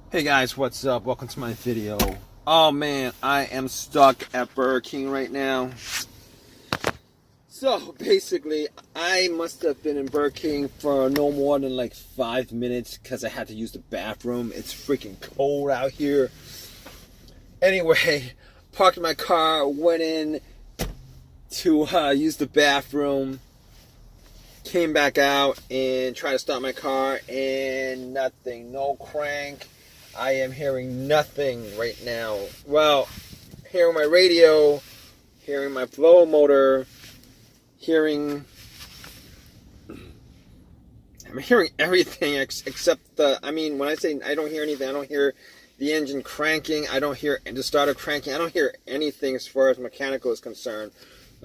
Hey guys, what's up? Welcome to my video. Oh man, I am stuck at Burger King right now. So basically, I must have been in Burger King for no more than like 5 minutes because I had to use the bathroom. It's freaking cold out here. Anyway, parked my car, went in to use the bathroom, came back out and tried to start my car, and nothing, no crank. I am hearing nothing right now. Well, hearing my radio, hearing my blower motor, I'm hearing everything except when I say I don't hear anything, I don't hear the engine cranking, I don't hear the starter cranking, I don't hear anything as far as mechanical is concerned.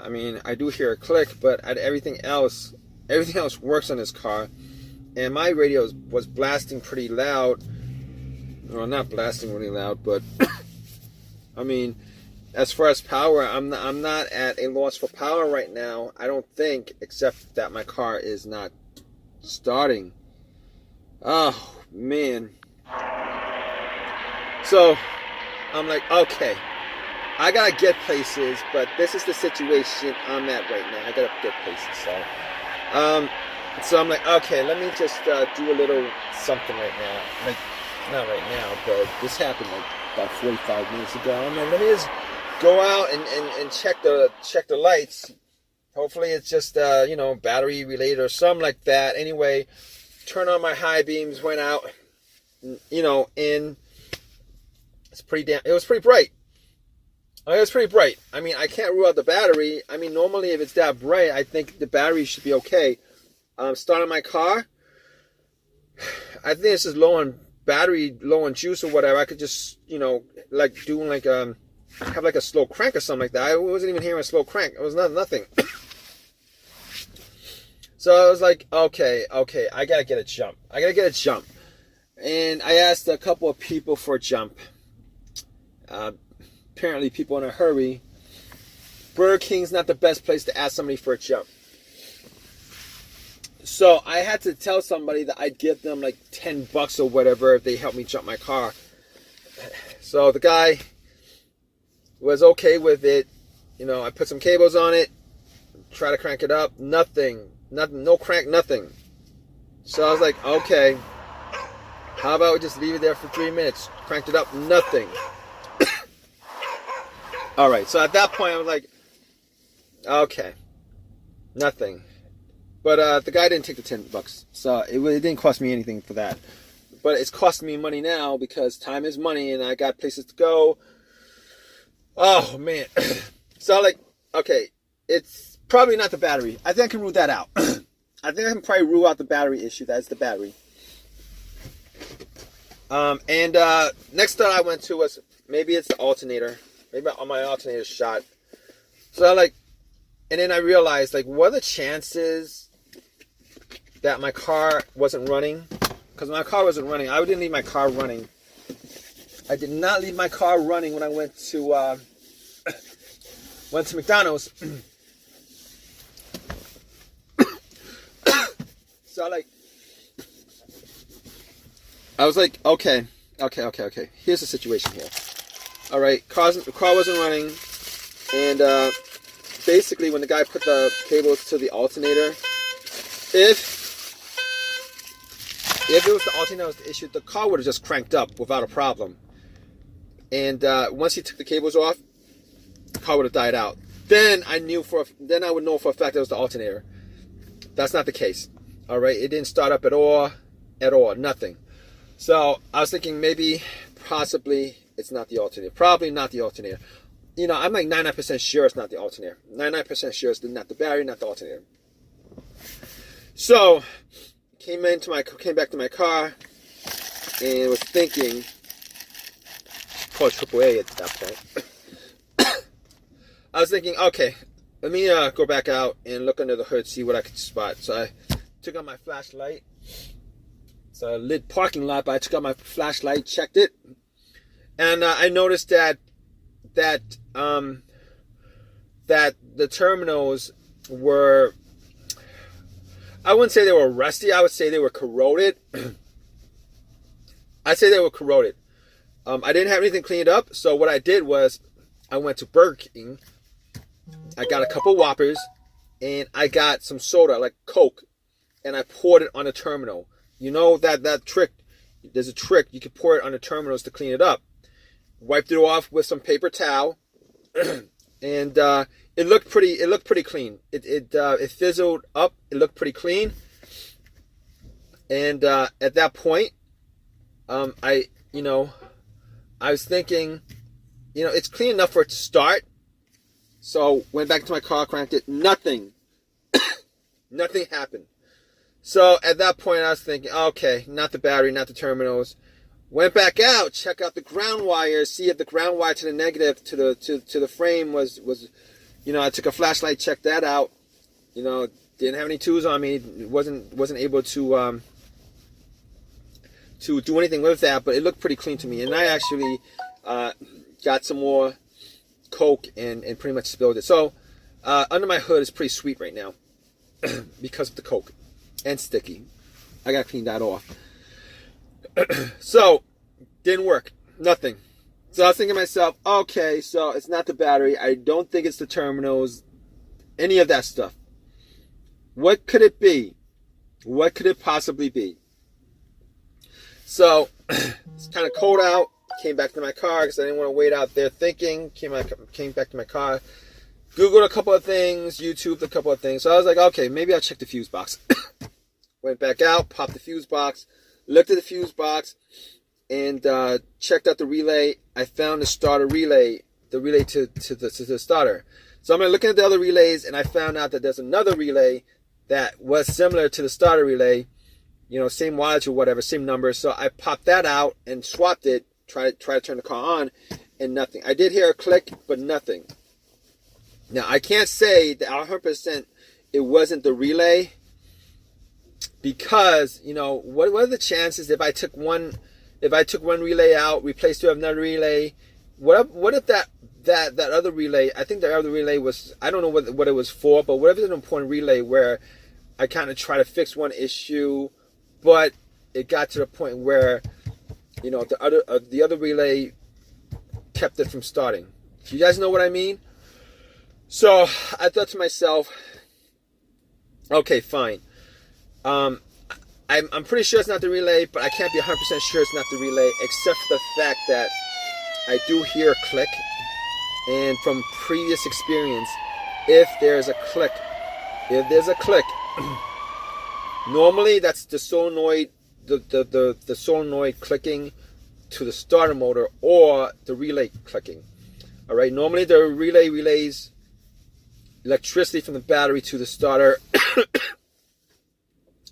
I mean, I do hear a click, but everything else works on this car. And my radio was blasting pretty loud. Well, not blasting really loud, but I mean, as far as power, I'm not at a loss for power right now. I don't think, except that my car is not starting. Oh man. So I'm like, okay, I gotta get places, but this is the situation I'm at right now. I gotta get places. So I'm like, okay, let me just do a little something right now. Like, not right now, but this happened like about 45 minutes ago. I'm like, let me just go out and check the lights. Hopefully it's just battery related or something like that. Anyway, turn on my high beams, went out, and it was pretty bright. It was pretty bright. I mean, I can't rule out the battery. I mean, normally if it's that bright, I think the battery should be okay. Starting my car, I think this is low on battery, low on juice or whatever. I could just have like a slow crank or something like that. I wasn't even hearing a slow crank. It was nothing. So I was like, okay, I gotta get a jump. And I asked a couple of people for a jump. Apparently people in a hurry. Burger King's not the best place to ask somebody for a jump. So I had to tell somebody that I'd give them like $10 or whatever if they helped me jump my car. So the guy was okay with it. I put some cables on it, try to crank it up. Nothing, no crank, nothing. So I was like, okay, how about we just leave it there for 3 minutes? Cranked it up, nothing. All right, so at that point I was like, okay, nothing. But the guy didn't take the $10, so it didn't cost me anything for that. But it's costing me money now because time is money, and I got places to go. Oh man! So like, okay, it's probably not the battery. I think I can rule that out. I think I can probably rule out the battery issue. That's the battery. And next thought I went to was maybe it's the alternator. Maybe my alternator shot. So and then I realized, like, what are the chances that my car wasn't running? Because my car wasn't running. I didn't leave my car running. I did not leave my car running when I went to McDonald's. So I was like, okay. Here's the situation here. All right, car wasn't running, and basically when the guy put the cables to the alternator, if it was the alternator that was the issue, the car would have just cranked up without a problem. And once he took the cables off, the car would have died out. Then I would know for a fact it was the alternator. That's not the case. All right, it didn't start up at all, nothing. So I was thinking maybe, possibly, it's not the alternator. Probably not the alternator. I'm like 99% sure it's not the alternator. 99% sure it's not the battery, not the alternator. So came back to my car and was thinking, call AAA at that point. I was thinking, okay, let me go back out and look under the hood, see what I could spot. So I took out my flashlight. It's a lit parking lot, but I took out my flashlight, checked it, and I noticed that the terminals were, I wouldn't say they were rusty, I would say they were corroded. I say they were corroded. I didn't have anything cleaned up, so what I did was I went to Burger King. I got a couple Whoppers, and I got some soda, like Coke, and I poured it on the terminal. You know that trick. There's a trick. You can pour it on the terminals to clean it up. Wiped it off with some paper towel, and it looked pretty. It looked pretty clean. It fizzled up. It looked pretty clean. And at that point, I was thinking, it's clean enough for it to start. So went back to my car, cranked it. Nothing. Nothing happened. So at that point, I was thinking, okay, not the battery, not the terminals. Went back out, check out the ground wire, see if the ground wire to the negative to the frame was. I took a flashlight, checked that out. Didn't have any tools on me. Wasn't able to do anything with that, but it looked pretty clean to me. And I actually got some more Coke and pretty much spilled it. So under my hood is pretty sweet right now because of the Coke and sticky. I gotta clean that off. So didn't work. Nothing. So I was thinking to myself, okay, so it's not the battery. I don't think it's the terminals. Any of that stuff. What could it be? What could it possibly be? So it's kind of cold out. Came back to my car because I didn't want to wait out there thinking. Came back to my car. Googled a couple of things. YouTubed a couple of things. So I was like, okay, maybe I'll check the fuse box. Went back out, popped the fuse box, looked at the fuse box, and checked out the relay. I found the starter relay, the relay to the starter. So I'm looking at the other relays, and I found out that there's another relay that was similar to the starter relay. Same wattage or whatever, same number. So I popped that out and swapped it. Try to turn the car on, and nothing. I did hear a click, but nothing. Now I can't say that 100% it wasn't the relay, because what are the chances if I took one relay out, replaced it with another relay? What if that other relay? I think the other relay was, I don't know what it was for, but whatever an important relay where I kind of try to fix one issue, but it got to the point where the other relay kept it from starting. You guys know what I mean? So I thought to myself, okay, fine. I'm pretty sure it's not the relay, but I can't be 100% sure it's not the relay, except for the fact that I do hear a click. And from previous experience, if there's a click, normally that's the solenoid, the solenoid clicking to the starter motor, or the relay clicking. All right. Normally the relay relays electricity from the battery to the starter.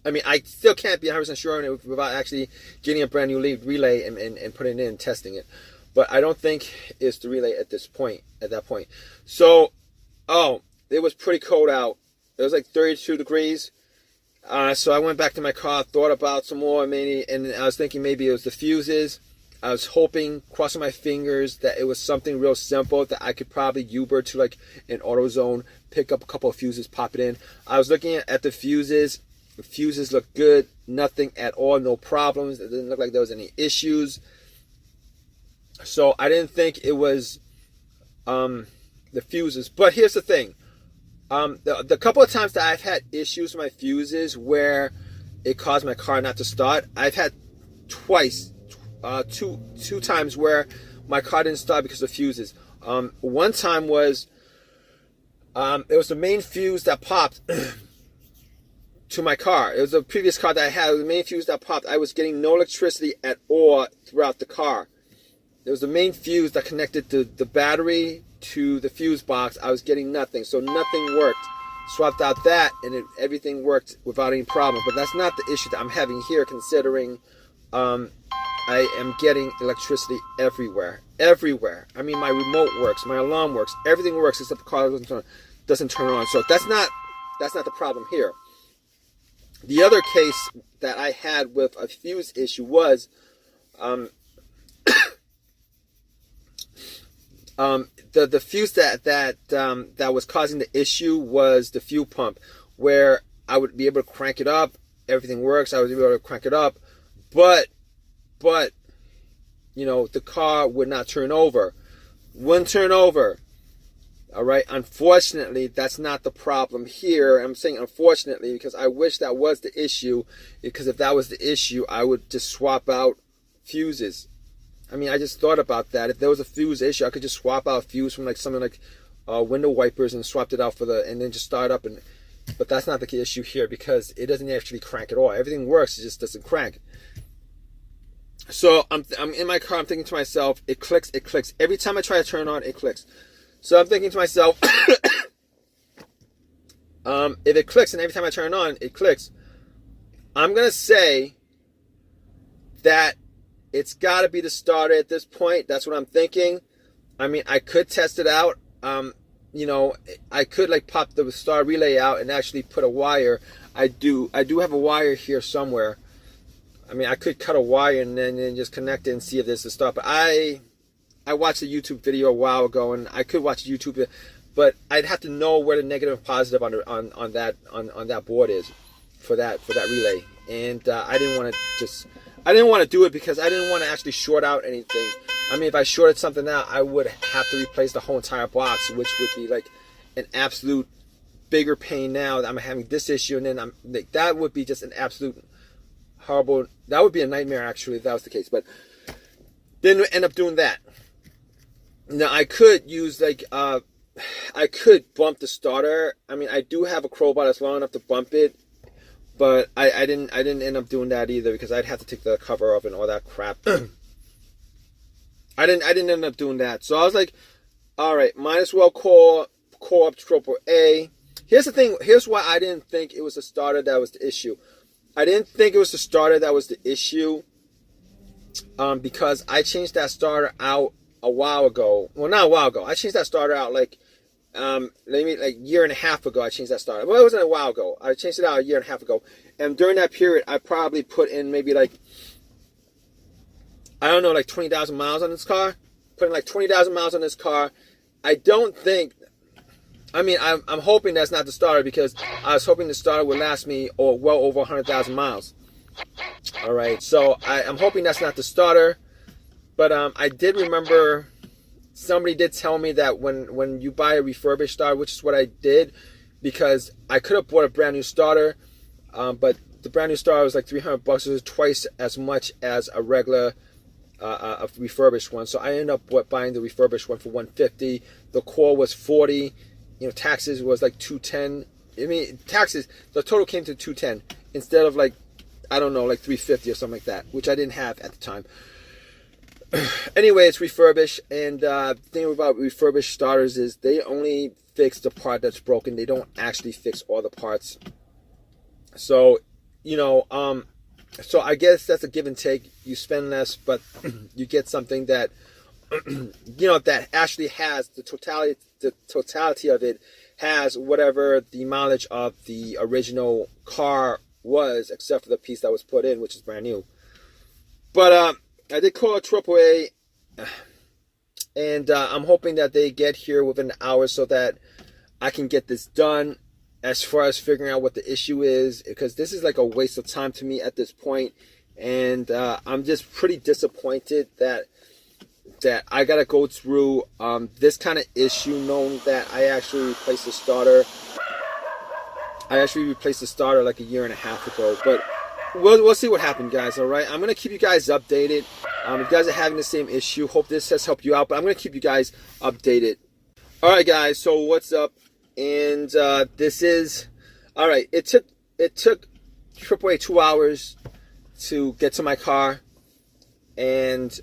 I mean, I still can't be 100% sure on it without actually getting a brand new relay and putting it in and testing it. But I don't think it's the relay at that point. So, it was pretty cold out. It was like 32 degrees. So I went back to my car, thought about some more, maybe, and I was thinking maybe it was the fuses. I was hoping, crossing my fingers, that it was something real simple that I could probably Uber to like an AutoZone, pick up a couple of fuses, pop it in. I was looking at the fuses. The fuses looked good. Nothing at all. No problems. It didn't look like there was any issues. So I didn't think it was the fuses. But here's the thing. The couple of times that I've had issues with my fuses where it caused my car not to start, I've had two times where my car didn't start because of fuses. One time was it was the main fuse that popped to my car. It was a previous car that I had. It was the main fuse that popped. I was getting no electricity at all throughout the car. It was the main fuse that connected the battery to the fuse box. I was getting nothing, so nothing worked. Swapped out that, and everything worked without any problem. But that's not the issue that I'm having here, considering I am getting electricity everywhere. I mean, my remote works, my alarm works, everything works except the car doesn't turn on. So that's not the problem here. The other case that I had with a fuse issue was the fuse that was causing the issue was the fuel pump, where I would be able to crank it up. Everything works. I was able to crank it up, but the car would not turn over. Wouldn't turn over. All right. Unfortunately, that's not the problem here. I'm saying unfortunately because I wish that was the issue. Because if that was the issue, I would just swap out fuses. I mean, I just thought about that. If there was a fuse issue, I could just swap out a fuse from like something like window wipers and swapped it out and then just start up. But that's not the issue here because it doesn't actually crank at all. Everything works, it just doesn't crank. So I'm in my car. I'm thinking to myself, it clicks. Every time I try to turn on, it clicks. So I'm thinking to myself, if it clicks and every time I turn on, it clicks, I'm gonna say that it's got to be the starter at this point. That's what I'm thinking. I mean, I could test it out. I could like pop the star relay out and actually put a wire. I do have a wire here somewhere. I mean, I could cut a wire and then just connect it and see if there's a start. But I watched a YouTube video a while ago, and I could watch YouTube, but I'd have to know where the negative and positive on that board is for that relay. And I didn't want to do it because I didn't want to actually short out anything. I mean, if I shorted something out, I would have to replace the whole entire box, which would be like an absolute bigger pain now that I'm having this issue. And then that would be just an absolute horrible, that would be a nightmare actually if that was the case. But didn't end up doing that. Now I could use I could bump the starter. I mean, I do have a crowbar that's long enough to bump it. But I didn't end up doing that either because I'd have to take the cover off and all that crap. I didn't end up doing that. So I was like, all right, might as well call up AAA. Here's the thing. Here's why I didn't think it was the starter that was the issue. I didn't think it was the starter that was the issue because I changed that starter out a while ago. Well, not a while ago. I changed that starter out like a year and a half ago. I changed that starter. Well, it wasn't a while ago. I changed it out a year and a half ago. And during that period, I probably put in maybe like 20,000 miles on this car. Putting like 20,000 miles on this car. I don't think, I mean, I'm hoping that's not the starter because I was hoping the starter would last me well over 100,000 miles. All right, so I'm hoping that's not the starter. But I did remember somebody did tell me that when you buy a refurbished starter, which is what I did, because I could have bought a brand new starter, but the brand new starter was like $300. It was twice as much as a regular a refurbished one. So I ended up buying the refurbished one for $150. The core was $40. Taxes was like $210. I mean, taxes, the total came to $210 instead of like $350 or something like that, which I didn't have at the time. Anyway, it's refurbished, and the thing about refurbished starters is they only fix the part that's broken. They don't actually fix all the parts. So, so I guess that's a give and take. You spend less, but you get something that, that actually has the totality of it has whatever the mileage of the original car was, except for the piece that was put in, which is brand new. But I did call AAA, and I'm hoping that they get here within an hour so that I can get this done as far as figuring out what the issue is, because this is like a waste of time to me at this point, and I'm just pretty disappointed that I gotta go through this kind of issue, knowing that I actually replaced the starter. I actually replaced the starter like a year and a half ago, but we'll see what happened, guys. All right, I'm gonna keep you guys updated. If you guys are having the same issue, hope this has helped you out, but I'm gonna keep you guys updated. All right, guys, so what's up? And this is all right. It took AAA 2 hours to get to my car, and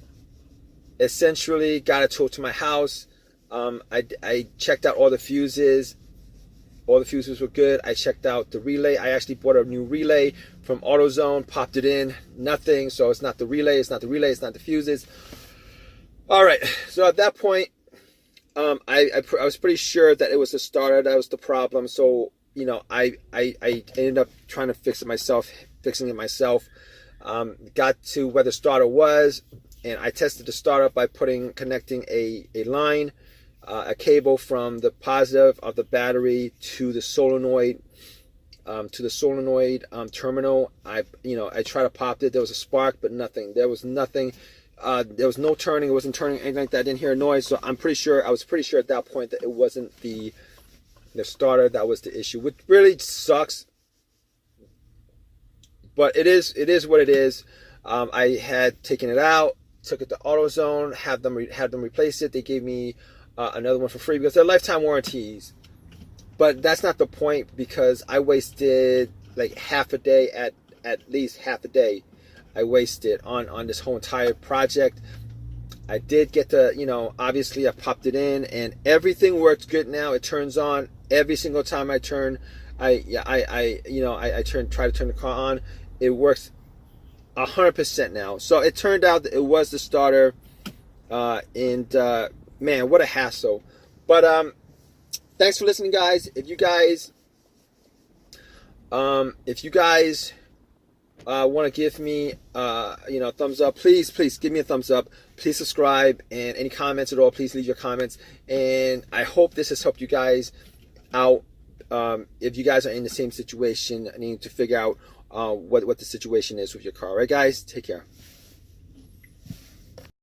essentially got it towed to my house. I checked out all the fuses. All the fuses were good. I checked out the relay. I actually bought a new relay from AutoZone, popped it in, nothing. So it's not the relay, it's not the relay, it's not the fuses. All right, so at that point, I was pretty sure that it was the starter that was the problem. So, I ended up trying to fixing it myself. Got to where the starter was, and I tested the starter by connecting a line, a cable from the positive of the battery to the solenoid terminal. I tried to pop it. There was a spark, but nothing. There was nothing. There was no turning. It wasn't turning, anything like that. I didn't hear a noise. So I was pretty sure at that point that it wasn't the starter that was the issue, which really sucks. But it is what it is. I had taken it out, took it to AutoZone, had them replace it. They gave me another one for free because they're lifetime warranties. But that's not the point, because I wasted like half a day, at least half a day I wasted on this whole entire project. I did get to, obviously I popped it in and everything works good now. It turns on every single time I turn. I try to turn the car on. It works 100% now. So it turned out that it was the starter, and man, what a hassle. But thanks for listening, guys. If you guys want to give me a thumbs up, please give me a thumbs up. Please subscribe, and any comments at all, please leave your comments. And I hope this has helped you guys out. If you guys are in the same situation, I need to figure out what the situation is with your car. All right, guys, take care.